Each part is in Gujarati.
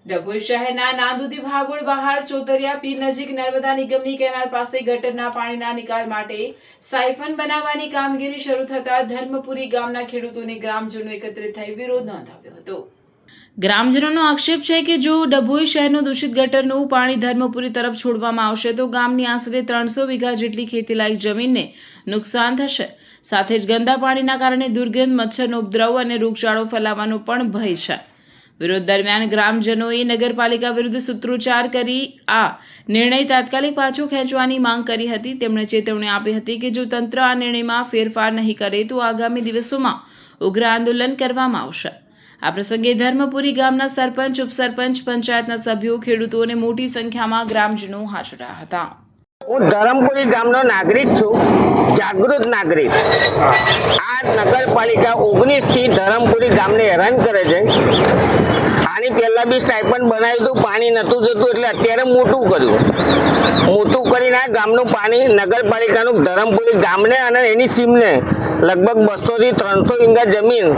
ડભોઈ શહેરના નાંદોદી ભાગોળ બહાર ચોતરિયા પીર નજીક નર્મદા નિગમની કેનાલ પાસે ગટરના પાણીના નિકાલ માટે સાયફન બનાવવાની કામગીરી શરૂ થતા ધર્મપુરી ગામના ખેડૂતોને ગ્રામજનો એકત્રિત થઈ વિરોધ નોંધાવ્યો હતો। ગ્રામજનોનો આક્ષેપ છે કે જો ડભોઈ શહેરનું દૂષિત ગટરનું પાણી ધર્મપુરી તરફ છોડવામાં આવશે તો ગામની આશરે 300 વીઘા જેટલી ખેતીલાયક જમીનને નુકસાન થશે। સાથે જ ગંદા પાણીના કારણે દુર્ગંધ, મચ્છરનો ઉપદ્રવ અને રોગચાળો ફેલાવાનો પણ ભય છે। વિરોધ દરમિયાન ગ્રામજનોએ નગરપાલિકા વિરુદ્ધ સૂત્રોચ્ચાર કરી આ નિર્ણય તાત્કાલિક પાછો ખેંચવાની માંગ કરી હતી। તેમણે ચેતવણી આપી હતી કે જો તંત્ર આ નિર્ણયમાં ફેરફાર નહીં કરે તો આગામી દિવસોમાં ઉગ્ર આંદોલન કરવામાં આવશે। આ પ્રસંગે ધર્મપુરી ગામના સરપંચ, ઉપસરપંચ, પંચાયતના સભ્યો, ખેડૂતો અને મોટી સંખ્યામાં ગ્રામજનો હાજર રહ્યા હતા। હું ધરમપુરી ગામનો નાગરિક છું, જાગૃત નાગરિક। આ નગરપાલિકા 19 થી ધરમપુરી ગામને હેરાન કરે છે। આની પહેલા બી સ્ટાઇપન્ડ બનાવ્યું હતું, પાણી નહોતું જતું એટલે અત્યારે મોટું કર્યું। મોટું કરીને આ ગામનું પાણી નગરપાલિકાનું ધરમપુરી ગામને અને એની સીમને લગભગ 200 થી 300 વીઘા જમીન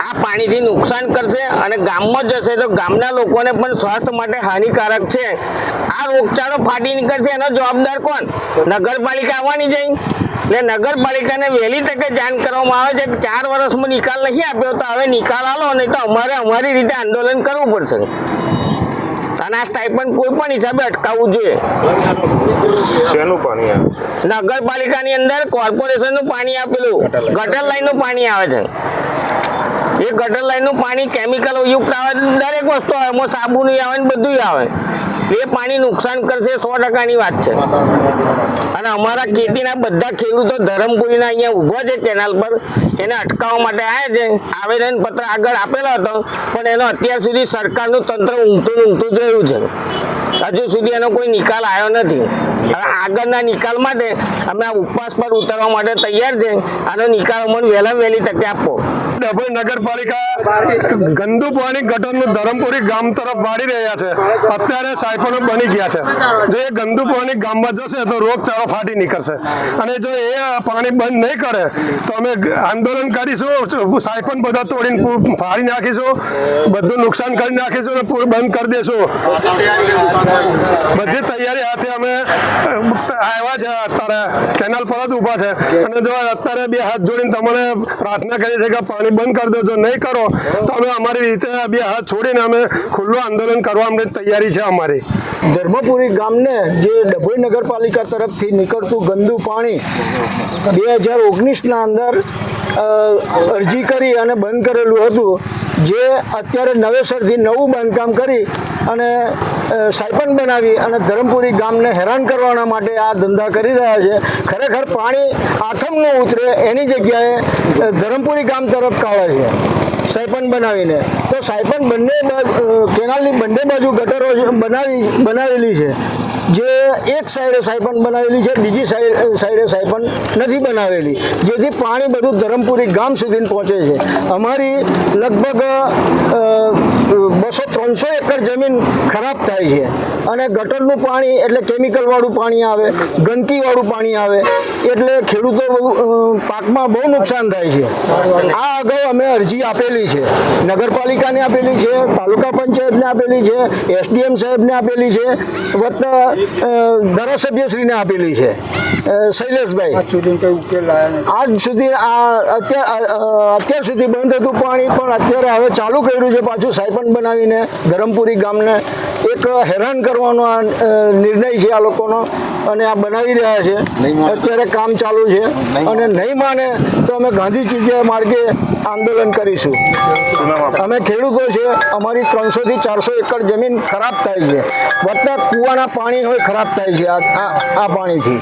આ પાણીથી નુકસાન કરશે અને ગામમાં જશે તો ગામના લોકોને પણ સ્વાસ્થ્ય માટે હાનિકારક છે। આ રોગચાળો ફાટી નીકળશે એનો જવાબદાર કોણ? નગરપાલિકા આવવાની છે। એટલે નગરપાલિકાને વહેલી તકે જાણ કરવામાં આવે છે કે 4 વર્ષમાં નિકાલ નહીં આપ્યો તો હવે નિકાલ આલો, નહીં તો અમારે અમારી રીતે આંદોલન કરવું પડશે અને આ સ્ટાઇપન્ડ કોઈ પણ હિસાબે અટકાવવું જોઈએ। શેનું પાણી આવે? નગરપાલિકાની અંદર કોર્પોરેશનનું પાણી આપેલું ગટર લાઈનનું પાણી આવે છે। એ ગટર લાઈનનું પાણી કેમિકલ યુક્ત આવે, દરેક વસ્તુ આવે, એમાં સાબુની આવે ને બધું આવે। એ પાણી નુકસાન કરશે, 100%ની વાત છે। અને અમારા ખેતીના બધા ખેડૂતો ધરમપુરીના અહીંયા ઊભા છે કેનાલ પર, એને અટકાવવા માટે આવ્યા છે। આવેદન પત્ર આગળ આપેલો હતો પણ એનો અત્યાર સુધી સરકારનું તંત્ર ઊંઘતું જોયું છે। હજુ સુધી એનો કોઈ નિકાલ આવ્યો નથી। હવે આગળના નિકાલ માટે અમે આ ઉપવાસ પર ઉતરવા માટે તૈયાર છે। આનો નિકાલ અમને વહેલામાં વહેલી તકે આપો। ડભોઈ નગરપાલિકા ગંદુ પાણી ગટરનું ધરમપુરી ગામ તરફ વાળી રહ્યા છે। અત્યારે સાયફનો બની ગયા છે। જો એ ગંદુ પાણી ગામમાં જશે તો રોગચાળો ફાટી નીકળશે અને જો એ પાણી બંધ નહીં કરે તો અમે આંદોલન કરીશું। સાયફન બધા તોડીને ફાડી નાખીશું, બધું નુકસાન કરી નાખીશું અને પૂર બંધ કરી દઈશું। બધી તૈયારી હાથે અમે આવ્યા છે। અત્યારે કેનાલ પર જ ઊભા છે અને જો અત્યારે 2 હાથ જોડીને તમને પ્રાર્થના કરી છે કે પાણી બંધ કરી દો। જો નહીં કરો તો અમે અમારી રીતે 2 હાથ છોડીને અમે ખુલ્લું આંદોલન કરવા તૈયારી છે અમારી। ધર્મપુરી ગામને જે ડભોઈ નગરપાલિકા તરફથી નીકળતું ગંદુ પાણી 2019ના અંદર અરજી કરી અને બંધ કરેલું હતું, જે અત્યારે નવેસરથી નવું બાંધકામ કરી અને સાયપન બનાવી અને ધરમપુરી ગામને હેરાન કરવાના માટે આ ધંધા કરી રહ્યા છે। ખરેખર પાણી આથમ ન ઉતરે એની જગ્યાએ ધરમપુરી ગામ તરફ કાઢે છે સાયપન બનાવીને। તો સાયપન કેનાલની બંને બાજુ ગટરો બનાવેલી છે, જે એક સાઈડે સાયપન બનાવેલી છે, બીજી સાઈડે સાયપન નથી બનાવેલી, જેથી પાણી બધું ધરમપુરી ગામ સુધી પહોંચે છે। અમારી લગભગ 200-300 એકર જમીન ખરાબ થાય છે અને ગટરનું પાણી એટલે કેમિકલવાળું પાણી આવે, ગંદકીવાળું પાણી આવે એટલે ખેડૂતો પાકમાં બહુ નુકસાન થાય છે। આ અગાઉ અમે અરજી આપેલી છે, નગરપાલિકાને આપેલી છે, તાલુકા પંચાયતને આપેલી છે, SDM સાહેબને આપેલી છે, વત્તા ધારાસભ્યશ્રીને આપેલી છે, શૈલેષભાઈ। આજ સુધી અત્યાર સુધી બંધ હતું પાણી, પણ અત્યારે હવે ચાલુ કર્યું છે પાછું સાયપન બનાવીને ધરમપુરી ગામને એક હેરાન કરવાનો આ નિર્ણય છે આ લોકોનો અને આ બનાવી રહ્યા છે। અત્યારે કામ ચાલુ છે અને નહીં માને તો અમે ગાંધીજી માર્ગે આંદોલન કરીશું। અમે ખેડૂતો છે, અમારી 300 થી 400 એકર જમીન ખરાબ થાય છે, વત્તા કૂવાના પાણી હોય ખરાબ થાય છે આ પાણીથી।